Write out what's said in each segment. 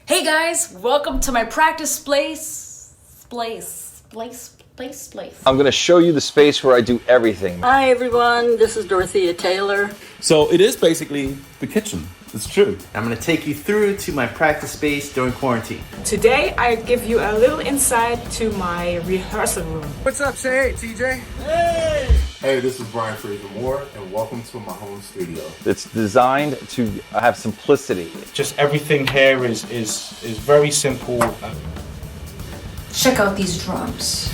Hey guys, welcome to my practice place. I'm going to show you the space where I do everything. Hi everyone, this is Dorothea Taylor. So it is basically the kitchen. It's true. I'm going to take you through to my practice space during quarantine. Today I give you a little insight to my rehearsal room. What's up, say hey, TJ? Hey, this is Frasier-Moore, and welcome to my home studio. It's designed to have simplicity. Just everything here is very simple. Check out these drums.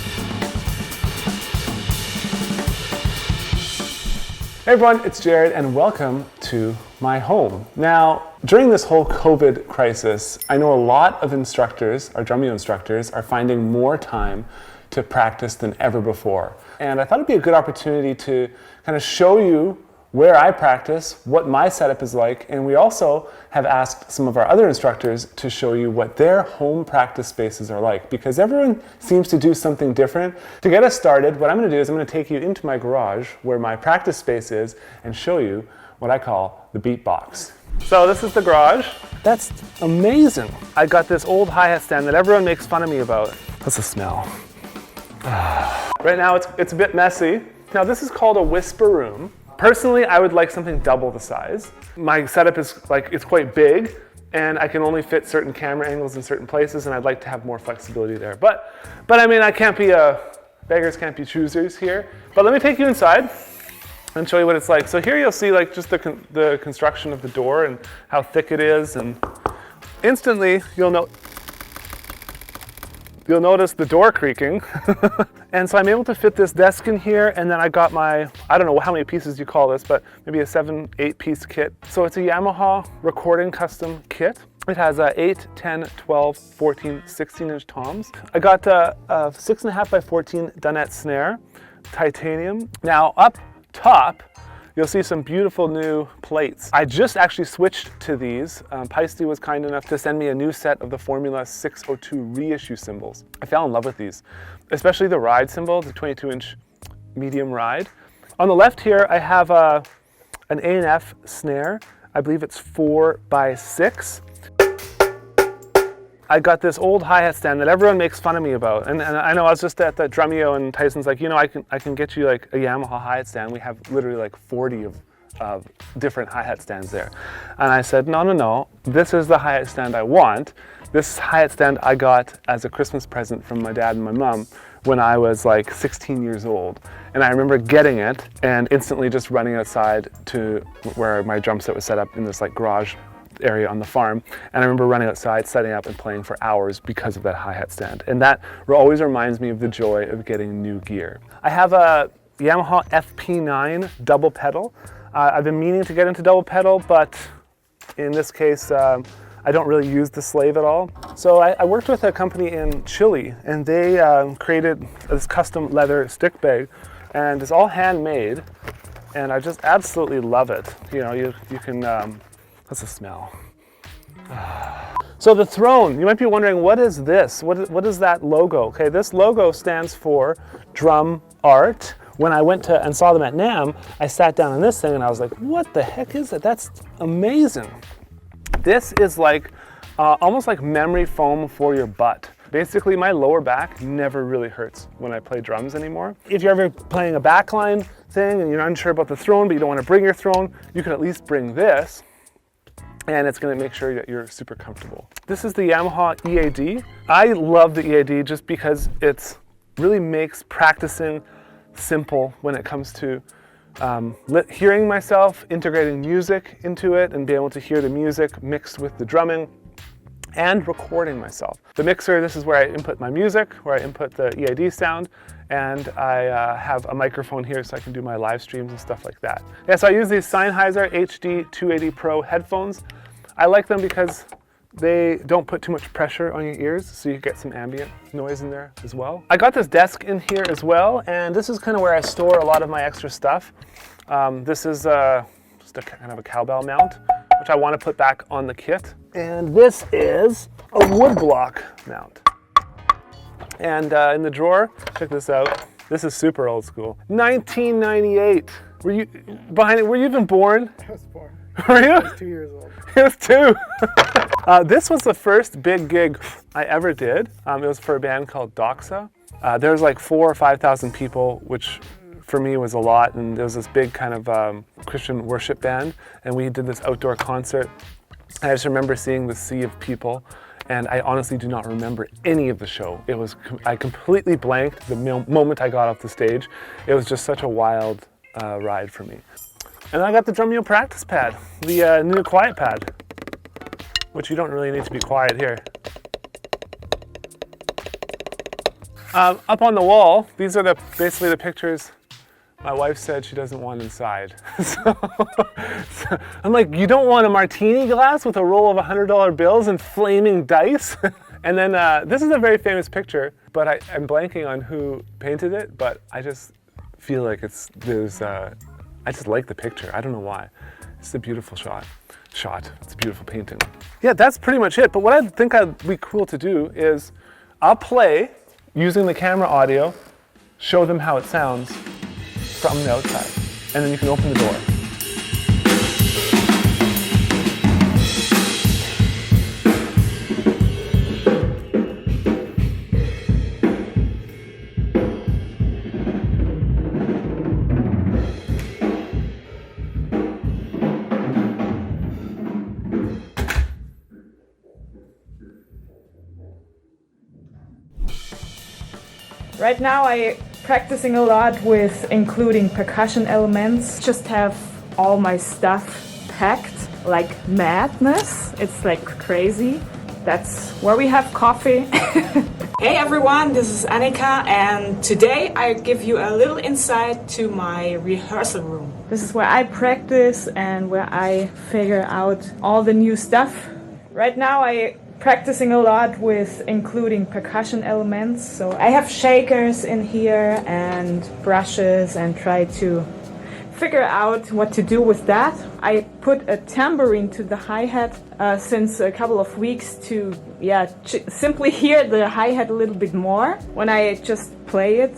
Hey everyone, it's Jared, and welcome to my home. Now, during this whole COVID crisis, I know a lot of instructors, our Drumeo instructors, are finding more time to practice than ever before. And I thought it'd be a good opportunity to kind of show you where I practice, what my setup is like, and we also have asked some of our other instructors to show you what their home practice spaces are like, because everyone seems to do something different. To get us started, what I'm going to do is I'm going to take you into my garage where my practice space is and show you what I call the beatbox. So this is the garage. That's amazing. I got this old hi-hat stand that everyone makes fun of me about. That's a smell. Right now it's a bit messy. Now this is called a whisper room. Personally, I would like something double the size. My setup is it's quite big and I can only fit certain camera angles in certain places, and I'd like to have more flexibility there. But I mean, beggars can't be choosers here. But let me take you inside and show you what it's like. So here you'll see just the construction of the door and how thick it is, and instantly you'll notice the door creaking. And so I'm able to fit this desk in here, and then I got my, I don't know how many pieces you call this, but maybe a 7-8 piece kit. So it's a Yamaha Recording Custom kit. It has 8, 10, 12, 14, 16-inch toms. I got a 6.5 by 14 Dunette snare, titanium. Now up top, you'll see some beautiful new plates. I just actually switched to these. Paiste was kind enough to send me a new set of the Formula 602 reissue cymbals. I fell in love with these, especially the ride cymbal, the 22-inch medium ride. On the left here, I have an A&F snare. I believe it's 4 by 6. I got this old hi-hat stand that everyone makes fun of me about, and I know I was just at the Drumeo, and Tyson's like, you know, I can get you like a Yamaha hi-hat stand. We have literally like 40 of different hi-hat stands there, and I said, no, this is the hi-hat stand I want. This hi-hat stand I got as a Christmas present from my dad and my mom when I was like 16 years old, and I remember getting it and instantly just running outside to where my drum set was set up in this like garage area on the farm, and I remember running outside, setting up and playing for hours because of that hi-hat stand, and that always reminds me of the joy of getting new gear. I have a Yamaha FP9 double pedal. I've been meaning to get into double pedal, but in this case I don't really use the slave at all. So I worked with a company in Chile, and they created this custom leather stick bag, and it's all handmade, and I just absolutely love it. You know, you can that's a smell. So the throne, you might be wondering, what is this? What is that logo? Okay, this logo stands for Drum Art. When I went to and saw them at NAMM, I sat down on this thing and I was like, what the heck is it? That's amazing. This is like almost like memory foam for your butt. Basically, my lower back never really hurts when I play drums anymore. If you're ever playing a backline thing and you're unsure about the throne, but you don't want to bring your throne, you can at least bring this, and it's going to make sure that you're super comfortable. This is the Yamaha EAD. I love the EAD just because it really makes practicing simple when it comes to hearing myself, integrating music into it, and being able to hear the music mixed with the drumming, and recording myself. The mixer, this is where I input my music, where I input the EAD sound, and I have a microphone here so I can do my live streams and stuff like that. Yeah, so I use these Sennheiser HD 280 Pro headphones. I like them because they don't put too much pressure on your ears, so you get some ambient noise in there as well. I got this desk in here as well, and this is kind of where I store a lot of my extra stuff. This is just a kind of a cowbell mount, which I want to put back on the kit. And this is a woodblock mount. And in the drawer, check this out. This is super old school. 1998. Were you behind it? Were you even born? I was born. Were you? I was 2 years old. He was 2. This was the first big gig I ever did. It was for a band called Doxa. There was like 4,000 or 5,000 people, which for me was a lot. And there was this big kind of Christian worship band, and we did this outdoor concert. I just remember seeing the sea of people, and I honestly do not remember any of the show. I completely blanked the moment I got off the stage. It was just such a wild ride for me. And I got the Drumeo practice pad, the new quiet pad, which you don't really need to be quiet here. Up on the wall, these are basically the pictures my wife said she doesn't want inside. so I'm like, you don't want a martini glass with a roll of $100 bills and flaming dice? And then this is a very famous picture, but I'm blanking on who painted it, but I just feel like I just like the picture. I don't know why. It's a beautiful shot. It's a beautiful painting. Yeah, that's pretty much it. But what I think would be cool to do is I'll play using the camera audio, show them how it sounds from the outside, and then you can open the door. Right now I'm practicing a lot with including percussion elements. Just have all my stuff packed like madness. It's like crazy. That's where we have coffee. Hey everyone, this is Anika, and today I give you a little insight to my rehearsal room. This is where I practice and where I figure out all the new stuff. Right now I'm practicing a lot with including percussion elements. So I have shakers in here and brushes and try to figure out what to do with that. I put a tambourine to the hi-hat since a couple of weeks to simply hear the hi-hat a little bit more when I just play it.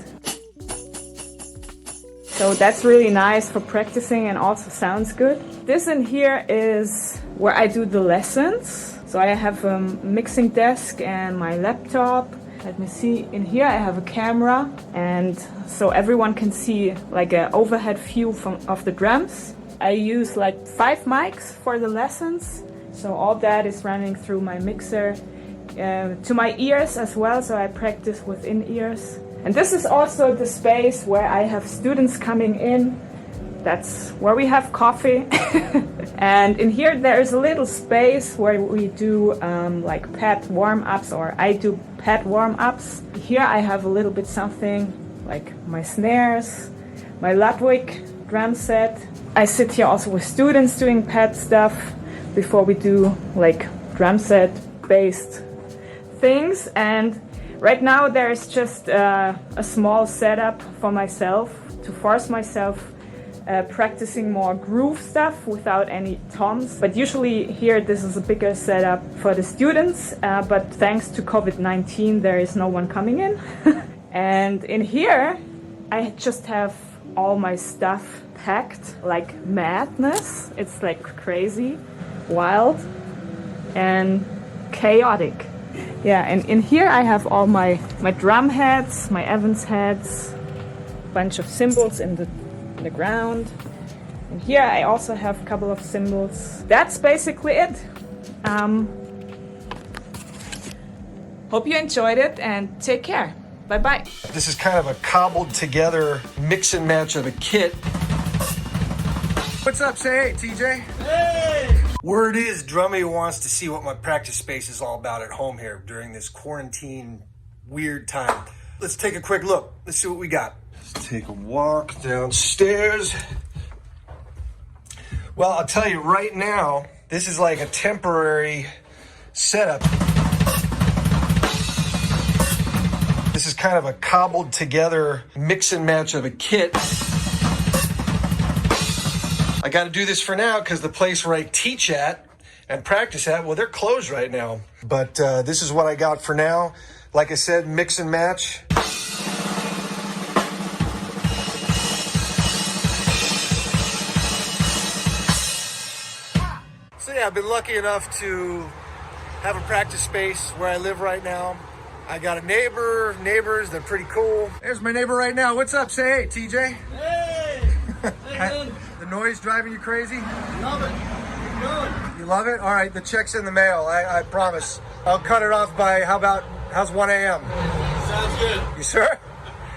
So that's really nice for practicing and also sounds good. This in here is where I do the lessons. So I have a mixing desk and my laptop. Let me see, in here I have a camera, and so everyone can see like an overhead view of the drums. I use like 5 mics for the lessons. So all that is running through my mixer to my ears as well, so I practice within ears. And this is also the space where I have students coming in. That's where we have coffee. And in here there is a little space where we do like pad warm-ups, or I do pad warm-ups. Here I have a little bit something like my snares, my Ludwig drum set. I sit here also with students doing pad stuff before we do like drum set based things. And right now there's just a small setup for myself to force myself practicing more groove stuff without any toms. But usually here this is a bigger setup for the students, but thanks to COVID-19 there is no one coming in. And in here I just have all my stuff packed like madness. It's like crazy, wild and chaotic. Yeah, and in here I have all my drum heads, my Evans heads, a bunch of cymbals in the ground. And here I also have a couple of cymbals. That's basically it. Hope you enjoyed it and take care. Bye bye. This is kind of a cobbled together mix and match of a kit. What's up, say hey, TJ? Hey! Word is Drumeo wants to see what my practice space is all about at home here during this quarantine weird time. Let's take a quick look. Let's see what we got. Let's take a walk downstairs. Well, I'll tell you right now, this is like a temporary setup. This is kind of a cobbled together mix and match of a kit. I got to do this for now because the place where I teach at and practice at, well, they're closed right now. But this is what I got for now. Like I said, mix and match. So yeah, I've been lucky enough to have a practice space where I live right now. I got a neighbors, they're pretty cool. There's my neighbor right now. What's up? Say hey, TJ. Hey! The noise driving you crazy? Love it. Good. You love it? All right, the check's in the mail, I promise. I'll cut it off by, how's 1 a.m.? Sounds good. You sure?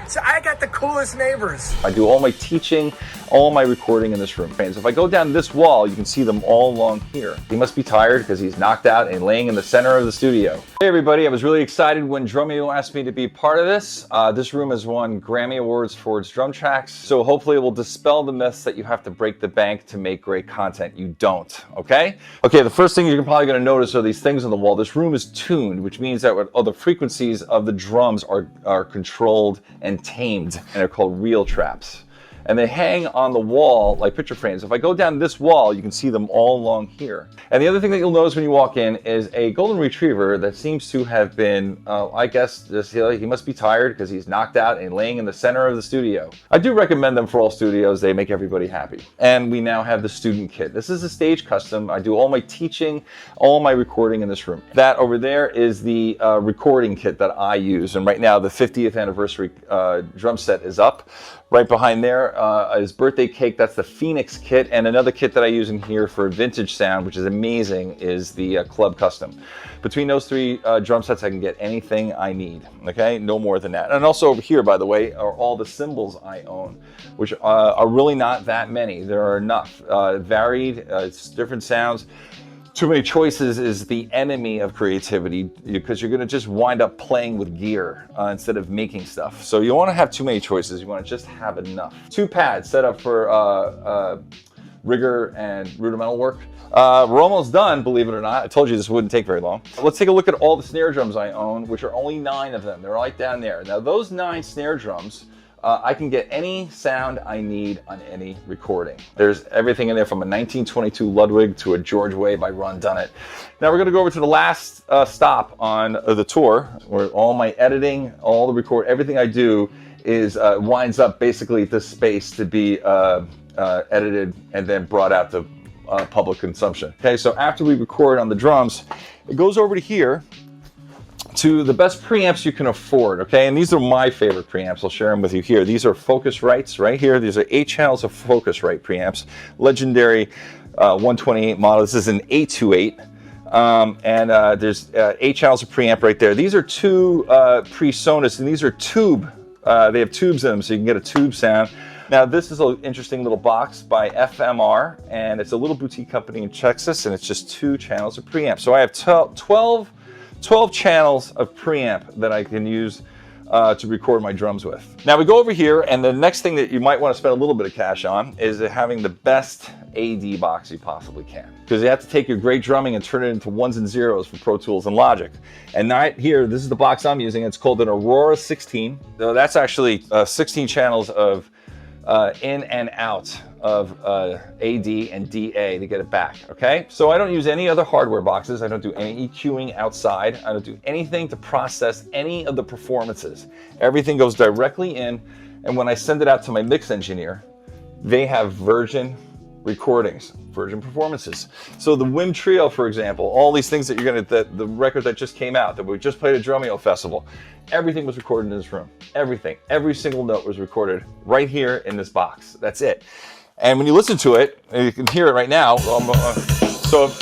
So I got the coolest neighbors. I do all my teaching, all my recording in this room. And so if I go down this wall, you can see them all along here. He must be tired because he's knocked out and laying in the center of the studio. Hey everybody, I was really excited when Drumeo asked me to be part of this. This room has won Grammy Awards for its drum tracks, so hopefully it will dispel the myths that you have to break the bank to make great content. You don't, okay? Okay, the first thing you're probably gonna notice are these things on the wall. This room is tuned, which means that all the frequencies of the drums are controlled and tamed, and they're called reel traps. And they hang on the wall like picture frames. If I go down this wall, you can see them all along here. And the other thing that you'll notice when you walk in is a golden retriever that seems to have been, I guess, he must be tired because he's knocked out and laying in the center of the studio. I do recommend them for all studios. They make everybody happy. And we now have the student kit. This is a stage custom. I do all my teaching, all my recording in this room. That over there is the recording kit that I use. And right now the 50th anniversary drum set is up. Right behind there is birthday cake. That's the Phoenix kit. And another kit that I use in here for vintage sound, which is amazing, is the Club Custom. Between those three drum sets, I can get anything I need, okay? No more than that. And also over here, by the way, are all the cymbals I own, which are really not that many. There are enough. Varied, it's different sounds. Too many choices is the enemy of creativity because you're going to just wind up playing with gear instead of making stuff. So you don't want to have too many choices. You want to just have enough. 2 pads set up for rigor and rudimental work. We're almost done, believe it or not. I told you this wouldn't take very long. Let's take a look at all the snare drums I own, which are only 9 of them. They're right down there. Now those 9 snare drums, I can get any sound I need on any recording. There's everything in there from a 1922 Ludwig to a George Way by Ron Dunnett. Now we're gonna go over to the last stop on the tour, where all my editing, all the everything I do is winds up basically at this space to be edited and then brought out to public consumption. Okay, so after we record on the drums, it goes over to here, to the best preamps you can afford, okay? And these are my favorite preamps. I'll share them with you here. These are Focusrites right here. These are 8 channels of Focusrite preamps. Legendary 128 model. This is an 828. There's 8 channels of preamp right there. These are 2 PreSonus, and these are tube. They have tubes in them, so you can get a tube sound. Now, this is an interesting little box by FMR, and it's a little boutique company in Texas, and it's just 2 channels of preamp. So I have 12 channels of preamp that I can use to record my drums with. Now we go over here, and the next thing that you might want to spend a little bit of cash on is having the best AD box you possibly can. Because you have to take your great drumming and turn it into ones and zeros for Pro Tools and Logic. And right here, this is the box I'm using. It's called an Aurora 16. So that's actually 16 channels of in and out of AD and DA to get it back, okay? So I don't use any other hardware boxes. I don't do any EQing outside. I don't do anything to process any of the performances. Everything goes directly in, and when I send it out to my mix engineer, they have version recordings, version performances. So the Wim Trio, for example, all these things that you're gonna, the record that just came out, that we just played at Drumeo Festival, everything was recorded in this room. Everything, every single note was recorded right here in this box. That's it. And when you listen to it, and you can hear it right now, so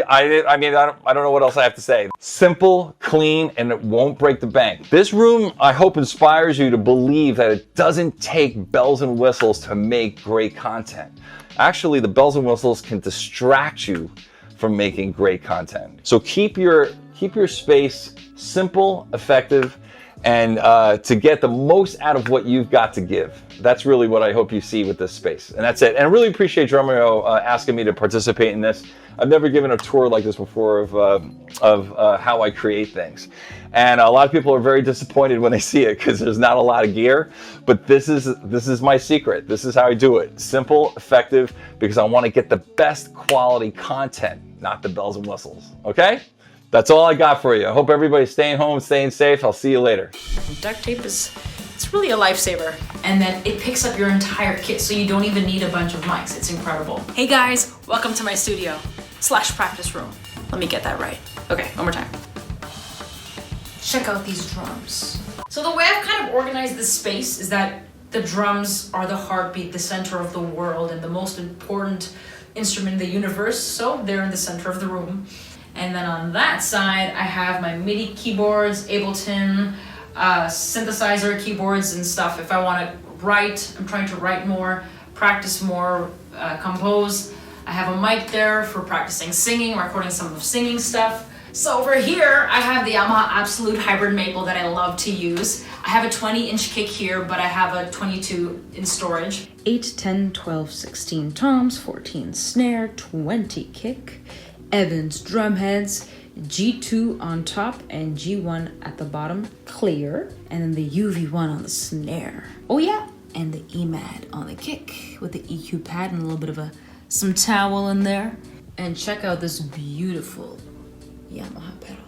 I mean, I don't know what else I have to say. Simple, clean, and it won't break the bank. This room, I hope, inspires you to believe that it doesn't take bells and whistles to make great content. Actually, the bells and whistles can distract you from making great content. So keep your space simple, effective, and to get the most out of what you've got to give. That's really what I hope you see with this space. And that's it. And I really appreciate Drumeo asking me to participate in this. I've never given a tour like this before of how I create things. And a lot of people are very disappointed when they see it because there's not a lot of gear, but this is my secret. This is how I do it. Simple, effective, because I want to get the best quality content, not the bells and whistles. Okay? That's all I got for you. I hope everybody's staying home, staying safe. I'll see you later. Duct tape it's really a lifesaver. And then it picks up your entire kit, so you don't even need a bunch of mics. It's incredible. Hey guys, welcome to my studio / practice room. Let me get that right. Okay, one more time. Check out these drums. So the way I've kind of organized this space is that the drums are the heartbeat, the center of the world, and the most important instrument in the universe, so they're in the center of the room. And then on that side, I have my MIDI keyboards, Ableton, synthesizer keyboards and stuff. If I want to write, I'm trying to write more, practice more, compose. I have a mic there for practicing singing, recording some of the singing stuff. So over here, I have the Yamaha Absolute Hybrid Maple that I love to use. I have a 20-inch kick here, but I have a 22 in storage. 8, 10, 12, 16 toms, 14 snare, 20 kick, Evans drum heads, G2 on top and G1 at the bottom, clear, and then the UV1 on the snare. Oh yeah, and the EMAD on the kick with the EQ pad and a little bit of some towel in there. And check out this beautiful Yamaha pedal.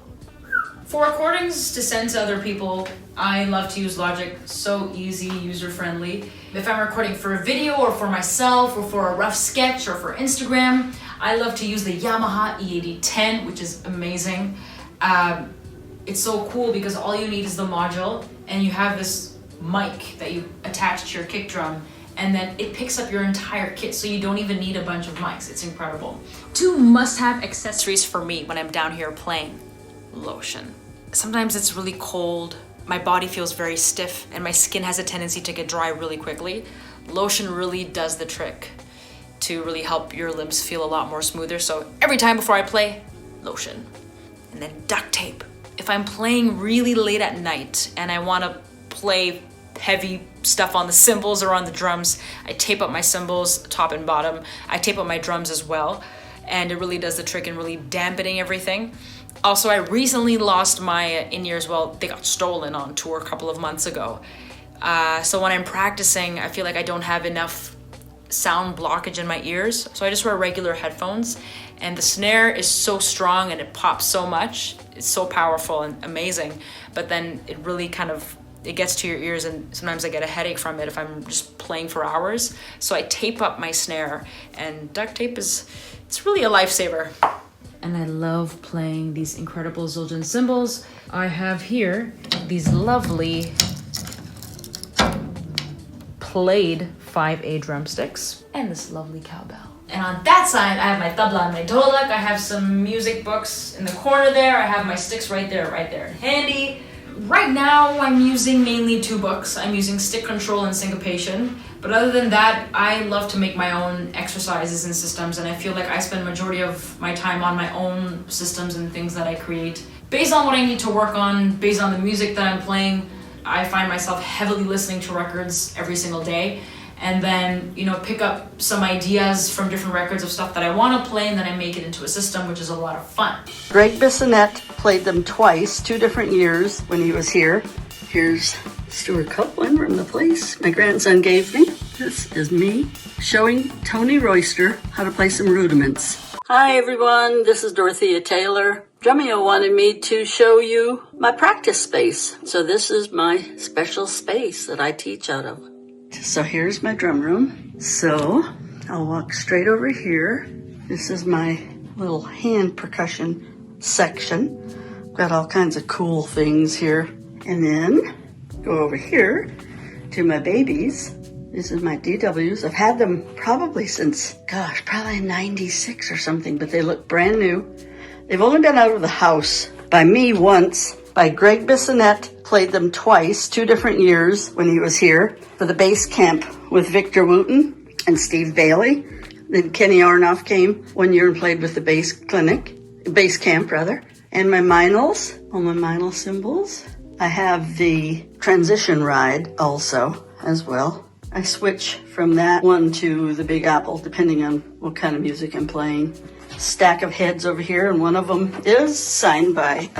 For recordings to send to other people, I love to use Logic. So easy, user-friendly. If I'm recording for a video or for myself or for a rough sketch or for Instagram, I love to use the Yamaha E8010, which is amazing. It's so cool because all you need is the module and you have this mic that you attach to your kick drum, and then it picks up your entire kit, so you don't even need a bunch of mics. It's incredible. 2 must-have accessories for me when I'm down here playing. Lotion. Sometimes it's really cold, my body feels very stiff, and my skin has a tendency to get dry really quickly. Lotion really does the trick to really help your limbs feel a lot more smoother. So every time before I play, lotion. And then duct tape. If I'm playing really late at night and I want to play heavy stuff on the cymbals or on the drums, I tape up my cymbals top and bottom. I tape up my drums as well, and it really does the trick in really dampening everything. Also, I recently lost my in-ears. Well, they got stolen on tour a couple of months ago. So when I'm practicing, I feel like I don't have enough sound blockage in my ears, so I just wear regular headphones, and the snare is so strong and it pops so much. It's so powerful and amazing, but then it really kind of it gets to your ears, and sometimes I get a headache from it if I'm just playing for hours. So I tape up my snare, and duct tape it's really a lifesaver. And I love playing these incredible Zildjian cymbals. I have here these lovely played 5A drumsticks and this lovely cowbell. And on that side, I have my tabla and my dolak. I have some music books in the corner there. I have my sticks right there handy. Right now, I'm using mainly 2 books. I'm using Stick Control and Syncopation. But other than that, I love to make my own exercises and systems, and I feel like I spend majority of my time on my own systems and things that I create. Based on what I need to work on, based on the music that I'm playing, I find myself heavily listening to records every single day, and then, pick up some ideas from different records of stuff that I want to play, and then I make it into a system, which is a lot of fun. Greg Bissonette played them twice, 2 different years when he was here. Here's Stuart Copeland from the place my grandson gave me. This is me showing Tony Royster how to play some rudiments. Hi everyone, this is Dorothea Taylor. Drumeo wanted me to show you my practice space. So this is my special space that I teach out of. So here's my drum room. So I'll walk straight over here. This is my little hand percussion section. Got all kinds of cool things here. And then go over here to my babies. This is my DWs. I've had them probably since, probably 96 or something, but they look brand new. They've only been out of the house by me once. By Greg Bissonette, played them twice, 2 different years when he was here for the bass camp with Victor Wooten and Steve Bailey. Then Kenny Arnoff came 1 year and played with the bass camp. And my Meinls, all my Meinl cymbals. I have the transition ride also as well. I switch from that one to the Big Apple depending on what kind of music I'm playing. Stack of heads over here, and one of them is signed by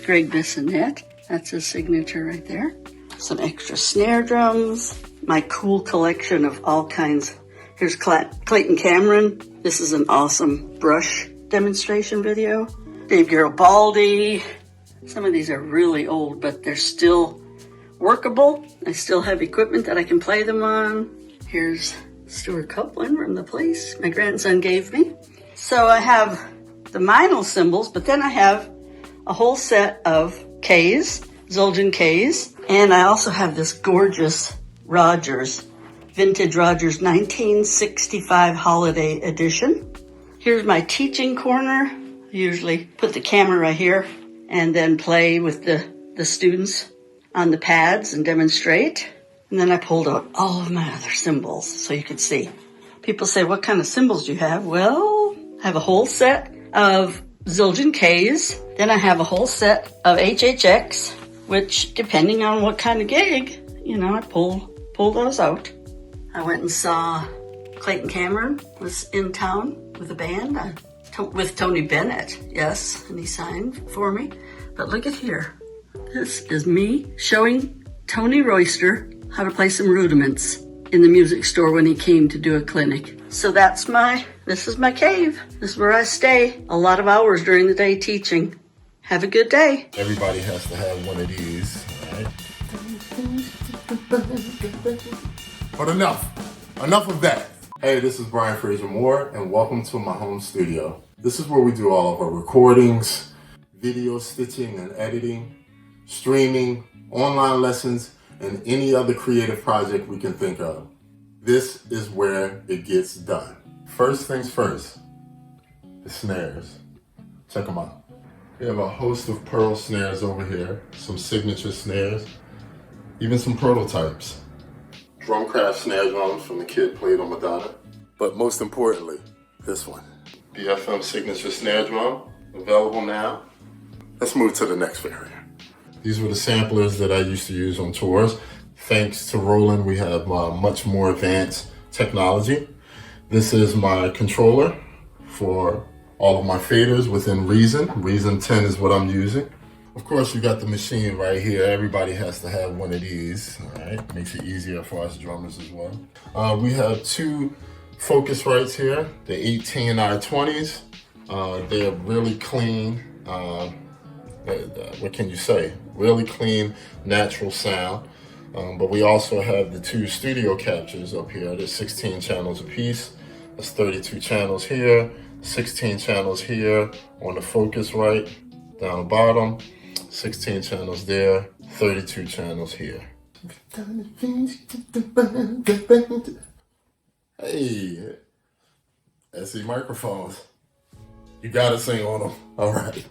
Greg Bissonette. That's his signature right there. Some extra snare drums. My cool collection of all kinds. Here's Clayton Cameron. This is an awesome brush demonstration video. Dave Garibaldi. Some of these are really old, but they're still workable. I still have equipment that I can play them on. Here's Stuart Copeland from the place my grandson gave me. So I have the Minel cymbals, but then I have a whole set of Ks, Zildjian Ks, and I also have this gorgeous Rogers, vintage Rogers 1965 holiday edition. Here's my teaching corner. I usually put the camera right here and then play with the students on the pads and demonstrate. And then I pulled out all of my other cymbals so you could see. People say, what kind of cymbals do you have? Well, I have a whole set of Zildjian Ks. Then I have a whole set of HHX, which depending on what kind of gig, you know, I pull those out. I went and saw Clayton Cameron was in town with a band with Tony Bennett, yes, and he signed for me. But look at here. This is me showing Tony Royster how to play some rudiments in the music store when he came to do a clinic. So this is my cave. This is where I stay a lot of hours during the day teaching. Have a good day. Everybody has to have one of these, all right? But enough of that. Hey, this is Brian Frasier-Moore, and welcome to my home studio. This is where we do all of our recordings, video stitching and editing, streaming, online lessons, and any other creative project we can think of. This is where it gets done. First things first, the snares. Check them out. We have a host of pearl snares over here, some signature snares, even some prototypes. Drumcraft snare drums from the kid played on Madonna. But most importantly, this one. The FM signature snare drum, available now. Let's move to the next variant. These were the samplers that I used to use on tours. Thanks to Roland, we have much more advanced technology. This is my controller for all of my faders within Reason. Reason 10 is what I'm using. Of course, you got the machine right here. Everybody has to have one of these, all right? Makes it easier for us drummers as well. We have two Focusrites here, the 18 I-20s. They're really clean. What can you say? Really clean, natural sound. But we also have the two studio captures up here. There's 16 channels apiece. That's 32 channels here, 16 channels here on the Focusrite down the bottom, 16 channels there, 32 channels here. Hey, SE microphones. You gotta sing on them. All right.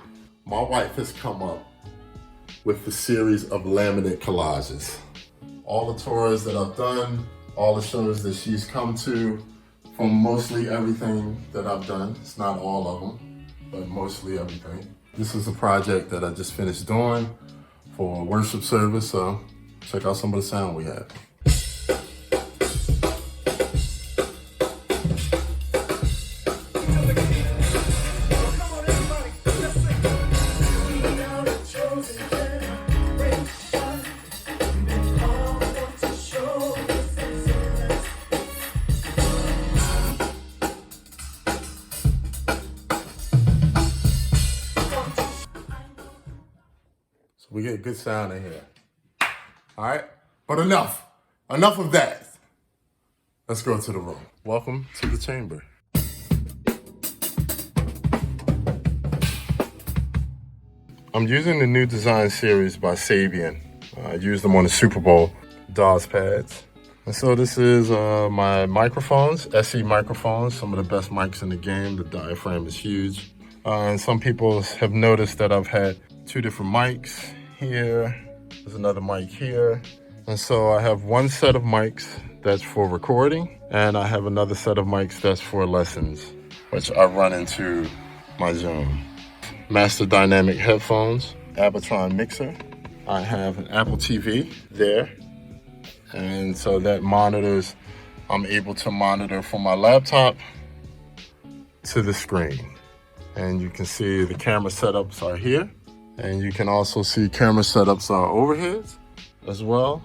My wife has come up with the series of laminate collages. All the tours that I've done, all the shows that she's come to, from mostly everything that I've done. It's not all of them, but mostly everything. This is a project that I just finished doing for a worship service, so check out some of the sound we have. We get good sound in here. All right, but enough of that. Let's go to the room. Welcome to the chamber. I'm using the new design series by Sabian. I used them on the Super Bowl DAWs pads. And so this is my microphones, SE microphones, some of the best mics in the game. The diaphragm is huge. And some people have noticed that I've had two different mics here. There's another mic here. And so I have one set of mics that's for recording, and I have another set of mics that's for lessons, which I run into my Zoom. Master Dynamic headphones, Ableton mixer. I have an Apple TV there. And so that monitors, I'm able to monitor from my laptop to the screen. And you can see the camera setups are here. And you can also see camera setups are overheads as well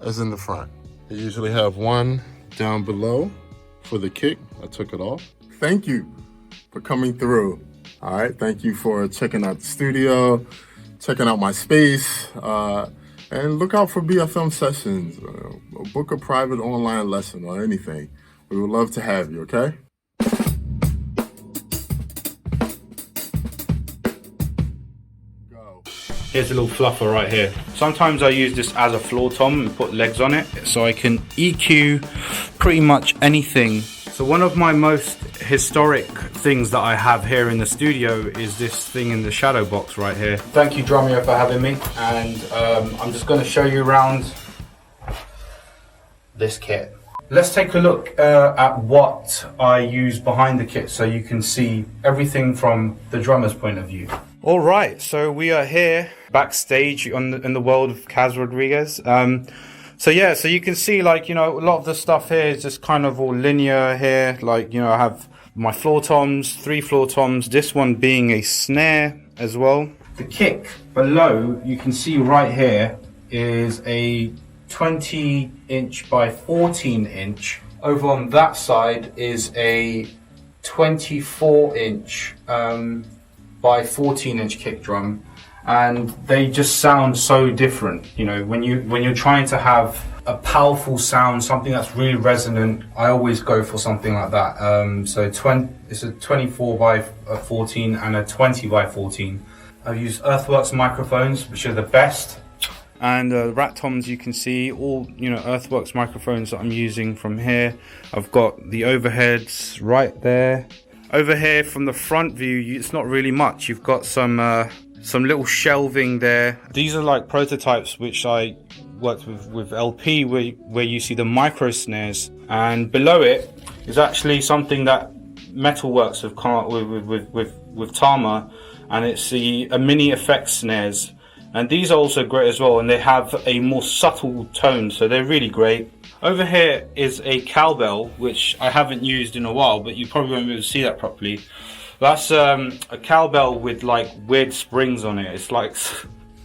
as in the front. I usually have one down below for the kick. I took it off. Thank you for coming through. All right, thank you for checking out the studio, checking out my space, and look out for BFM sessions, book a private online lesson or anything. We would love to have you, okay? Here's a little fluffer right here. Sometimes I use this as a floor tom and put legs on it so I can EQ pretty much anything. So one of my most historic things that I have here in the studio is this thing in the shadow box right here. Thank you Drumeo for having me, and I'm just going to show you around this kit. Let's take a look at what I use behind the kit so you can see everything from the drummer's point of view. All right, so we are here backstage in the world of Kaz Rodriguez. So yeah, so you can see, like, you know, a lot of the stuff here is just kind of all linear here. Like, you know, I have my floor toms, 3 floor toms, this one being a snare as well. The kick below, you can see right here, is a 20-inch by 14-inch. Over on that side is a 24-inch by 14-inch kick drum, and they just sound so different. You know, when you're trying to have a powerful sound, something that's really resonant, I always go for something like that. So it's a 24 by 14 and a 20 by 14. I've used Earthworks microphones, which are the best. And rat toms, you can see all, you know, Earthworks microphones that I'm using from here. I've got the overheads right there. Over here from the front view, it's not really much. You've got some little shelving there. These are like prototypes which I worked with LP, where you see the micro snares, and below it is actually something that Metalworks have come up with Tama, and it's a Mini FX snares. And these are also great as well, and they have a more subtle tone, so they're really great. Over here is a cowbell, which I haven't used in a while, but you probably won't be able to see that properly. That's a cowbell with like weird springs on it. It's like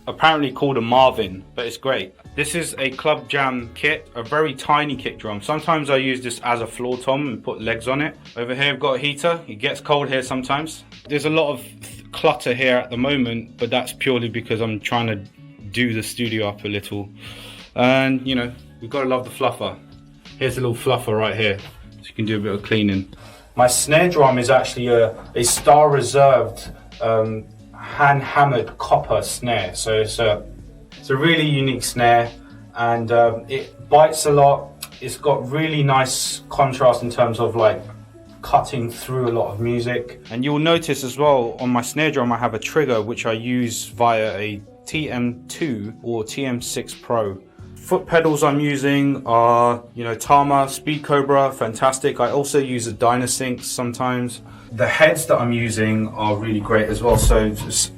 apparently called a Marvin, but it's great. This is a Club Jam kit, a very tiny kick drum. Sometimes I use this as a floor tom and put legs on it. Over here I've got a heater. It gets cold here sometimes. There's a lot of clutter here at the moment, but that's purely because I'm trying to do the studio up a little. And you know, we've got to love the fluffer. Here's a little fluffer right here, so you can do a bit of cleaning. My snare drum is actually a Star Reserved hand-hammered copper snare. So it's a really unique snare, and it bites a lot. It's got really nice contrast in terms of like cutting through a lot of music. And you'll notice as well on my snare drum I have a trigger which I use via a TM2 or TM6 Pro. Foot pedals I'm using are, you know, Tama, Speed Cobra, fantastic. I also use a Dynasync sometimes. The heads that I'm using are really great as well. So just,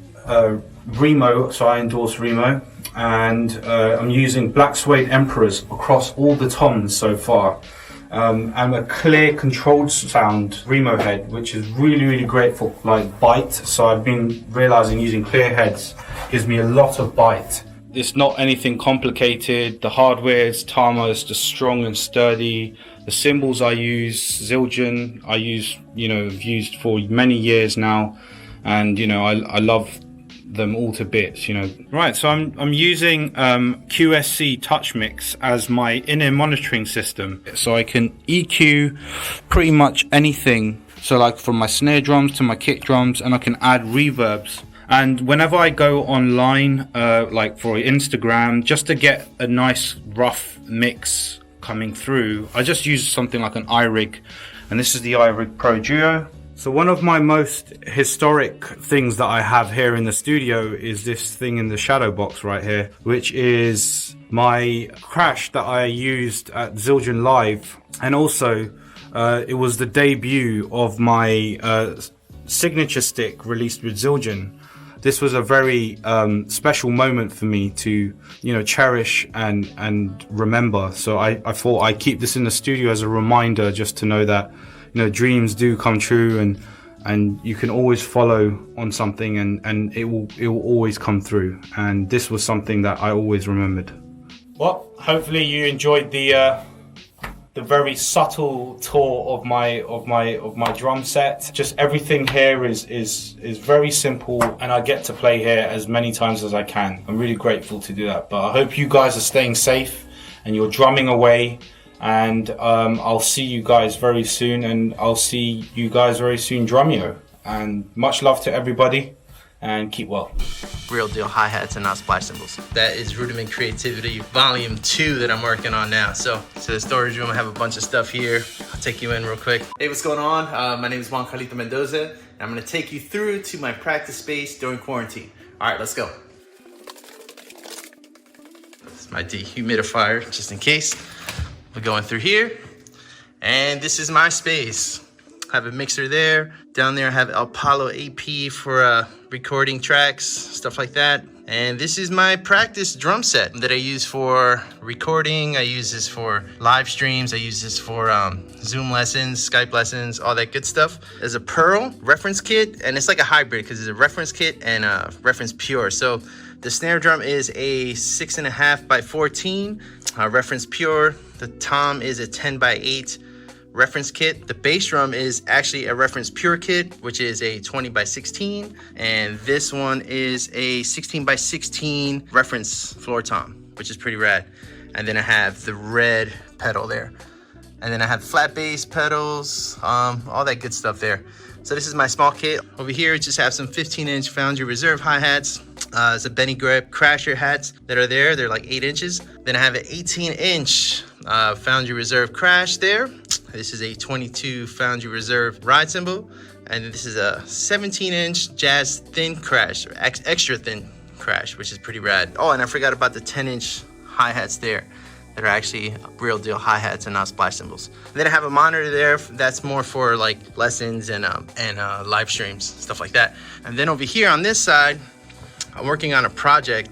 Remo, so I endorse Remo, and I'm using Black Suede Emperors across all the toms so far. And a clear controlled sound Remo head, which is really great for like bite. So I've been realizing using clear heads gives me a lot of bite. It's not anything complicated. The hardware is Tama, is just strong and sturdy. The cymbals I use, Zildjian, I've used for many years now, and you know, I love them all to bits, you know. Right, so I'm using QSC Touch Mix as my in-ear monitoring system, so I can EQ pretty much anything. So like from my snare drums to my kick drums, and I can add reverbs. And whenever I go online, like for Instagram, just to get a nice rough mix coming through, I just use something like an iRig, and this is the iRig Pro Duo. So one of my most historic things that I have here in the studio is this thing in the shadow box right here, which is my crash that I used at Zildjian Live, and also it was the debut of my signature stick released with Zildjian. This was a very special moment for me to, you know, cherish and remember. So I thought I'd keep this in the studio as a reminder, just to know that, you know, dreams do come true, and you can always follow on something, and it will always come through. And this was something that I always remembered. Well, hopefully you enjoyed the the very subtle tour of my drum set. Just everything here is very simple, and I get to play here as many times as I can. I'm really grateful to do that. But I hope you guys are staying safe and you're drumming away. And I'll see you guys very soon, and I'll see you guys very soon, Drumeo. And much love to everybody, and keep well. Real deal hi-hats and not splash cymbals. That is Rudiment Creativity Volume 2 that I'm working on now. So the storage room, I have a bunch of stuff here. I'll take you in real quick. Hey, what's going on? My name is Juan Carlito Mendoza, and I'm gonna take you through to my practice space during quarantine. All right, let's go. This is my dehumidifier, just in case. We're going through here, and this is my space. I have a mixer there. Down there I have Apollo AP for recording tracks, stuff like that. And this is my practice drum set that I use for recording. I use this for live streams. I use this for Zoom lessons, Skype lessons, all that good stuff. There's a Pearl reference kit, and it's like a hybrid because it's a reference kit and a reference pure. So the snare drum is a 6.5 by 14 reference pure. The tom is a 10 by 8 reference kit. The bass drum is actually a reference pure kit, which is a 20 by 16. And this one is a 16 by 16 reference floor tom, which is pretty rad. And then I have the red pedal there. And then I have flat bass pedals, all that good stuff there. So this is my small kit. Over here, just have some 15-inch Foundry Reserve hi-hats. It's a Benny Greb Crasher hats that are there. They're like 8 inches. Then I have an 18-inch Foundry Reserve Crash there. This is a 22 Foundry Reserve ride cymbal. And this is a 17-inch Jazz Thin Crash, or extra thin Crash, which is pretty rad. Oh, and I forgot about the 10-inch hi-hats there that are actually real deal hi-hats and not splash cymbals. Then I have a monitor there that's more for like lessons and live streams, stuff like that. And then over here on this side, I'm working on a project.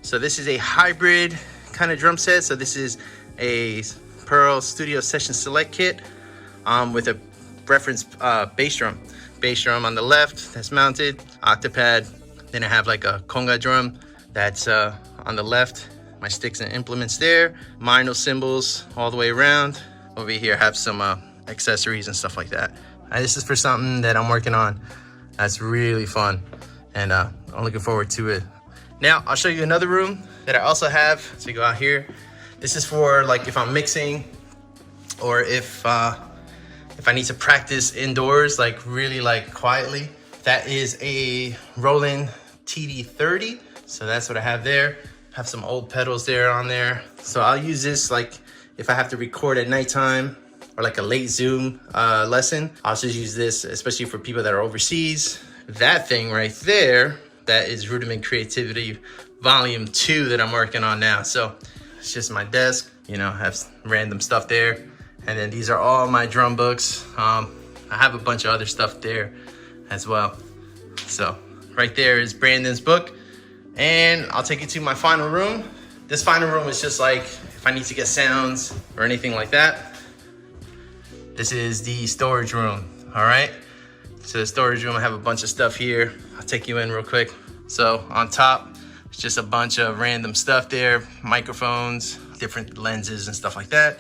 So this is a hybrid kind of drum set. So this is a Pearl Studio Session Select kit with a reference bass drum. Bass drum on the left that's mounted, octapad. Then I have like a conga drum that's on the left. My sticks and implements there, minor cymbals all the way around. Over here I have some accessories and stuff like that. And this is for something that I'm working on that's really fun, and I'm looking forward to it. Now I'll show you another room that I also have. So you go out here. This is for like if I'm mixing, or if I need to practice indoors, like really like quietly. That is a Roland TD30. So that's what I have there. Have some old pedals there on there. So I'll use this like if I have to record at nighttime or like a late Zoom lesson. I'll just use this, especially for people that are overseas. That thing right there, that is Rudiment Creativity Volume 2 that I'm working on now. So it's just my desk, you know, I have random stuff there. And then these are all my drum books. I have a bunch of other stuff there as well. So right there is Brandon's book. And I'll take you to my final room. This final room is just like if I need to get sounds or anything like that. This is the storage room, all right? So the storage room, I have a bunch of stuff here. I'll take you in real quick. So on top, it's just a bunch of random stuff there, microphones, different lenses and stuff like that.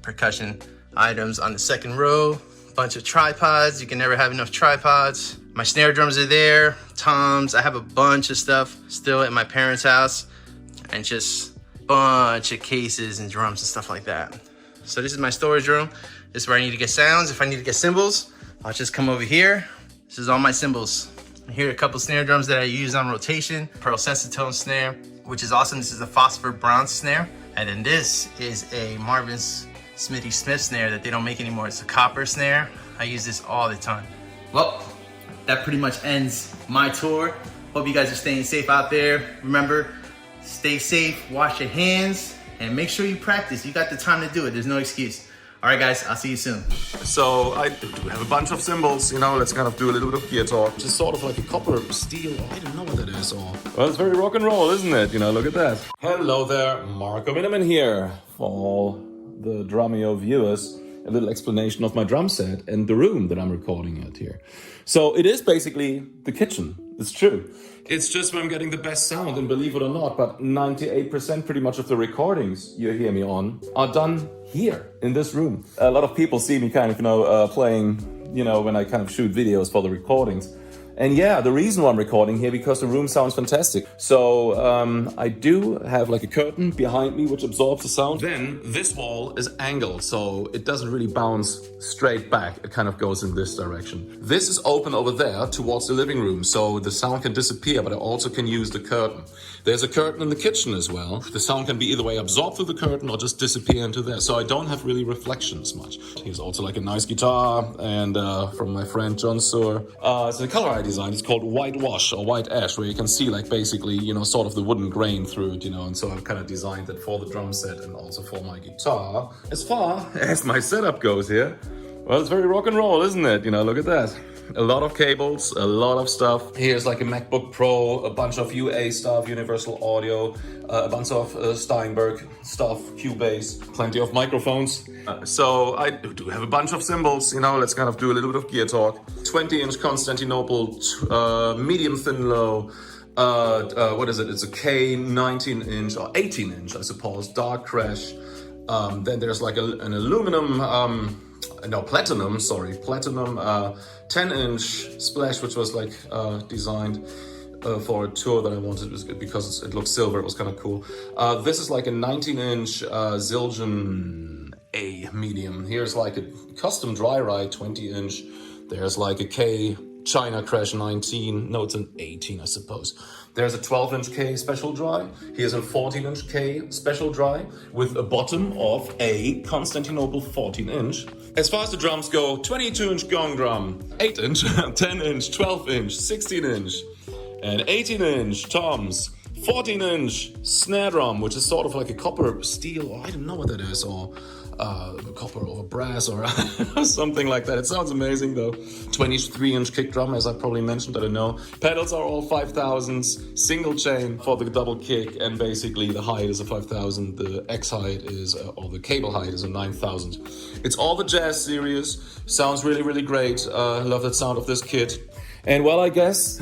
Percussion items on the second row, bunch of tripods. You can never have enough tripods. My snare drums are there, toms. I have a bunch of stuff still at my parents' house, and just a bunch of cases and drums and stuff like that. So this is my storage room. This is where I need to get sounds. If I need to get cymbals, I'll just come over here. This is all my cymbals. Here are a couple snare drums that I use on rotation. Pearl Sensitone snare, which is awesome. This is a phosphor bronze snare. And then this is a Marvin's Smithy Smith snare that they don't make anymore. It's a copper snare. I use this all the time. Well, that pretty much ends my tour. Hope you guys are staying safe out there. Remember, stay safe, wash your hands, and make sure you practice. You got the time to do it. There's no excuse. All right, guys, I'll see you soon. So I do have a bunch of cymbals, you know, let's kind of do a little bit of gear talk. Just sort of like a copper steel, I don't know what that is. Or well, it's very rock and roll, isn't it? You know, look at that. Hello there, Marco Minnemann here. For all the Drumeo viewers, a little explanation of my drum set and the room that I'm recording at here. So it is basically the kitchen. It's true. It's just where I'm getting the best sound, and believe it or not, but 98% pretty much of the recordings you hear me on are done here in this room. A lot of people see me kind of, playing, when I kind of shoot videos for the recordings. And yeah, the reason why I'm recording here, because the room sounds fantastic. So I do have like a curtain behind me which absorbs the sound. Then this wall is angled, so it doesn't really bounce straight back. It kind of goes in this direction. This is open over there towards the living room, so the sound can disappear, but I also can use the curtain. There's a curtain in the kitchen as well. The sound can be either way absorbed through the curtain or just disappear into there. So I don't have really reflections much. Here's also like a nice guitar, and from my friend John Suhr. It's a color I designed. It's called Whitewash or White Ash, where you can see like basically, sort of the wooden grain through it, and so I've kind of designed it for the drum set and also for my guitar. As far as my setup goes here, well, it's very rock and roll, isn't it? Look at that. A lot of cables, a lot of stuff. Here's like a MacBook Pro, a bunch of UA stuff, Universal Audio, a bunch of Steinberg stuff, Cubase, plenty of microphones. So I do have a bunch of cymbals, let's kind of do a little bit of gear talk. 20-inch Constantinople, medium thin low. What is it? It's a K 19-inch or 18-inch, I suppose, dark crash. Then there's like an aluminum, platinum 10-inch splash, which was like designed for a tour that I wanted because it looked silver. It was kind of cool. This is like a 19-inch Zildjian A medium. Here's like a custom dry ride 20-inch. There's like a K China Crash 19. No, it's an 18, I suppose. There's a 12-inch K special dry. Here's a 14-inch K special dry with a bottom of a Constantinople 14-inch. As far as the drums go, 22-inch gong drum, 8-inch, 10-inch, 12-inch, 16-inch, and 18-inch toms, 14-inch snare drum, which is sort of like a copper steel, or I don't know what that is, or copper or brass or something like that. It sounds amazing though. 23-inch kick drum, as I probably mentioned, I don't know. Pedals are all 5000s, single chain for the double kick, and basically the height is a 5000, the X height is, or the cable height is a 9000. It's all the Jazz series, sounds really, really great. I love the sound of this kit. And well, I guess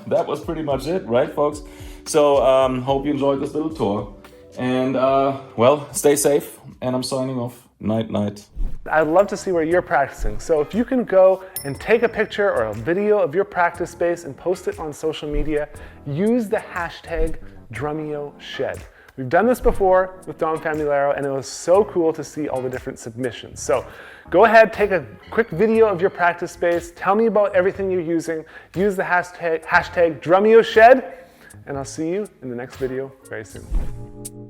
that was pretty much it, right folks? So hope you enjoyed this little tour. And well, stay safe, and I'm signing off. Night, night. I'd love to see where you're practicing. So if you can go and take a picture or a video of your practice space and post it on social media, use the hashtag DrumeoShed. We've done this before with Dom Famularo, and it was so cool to see all the different submissions. So go ahead, take a quick video of your practice space, tell me about everything you're using, use the hashtag DrumeoShed, and I'll see you in the next video very soon.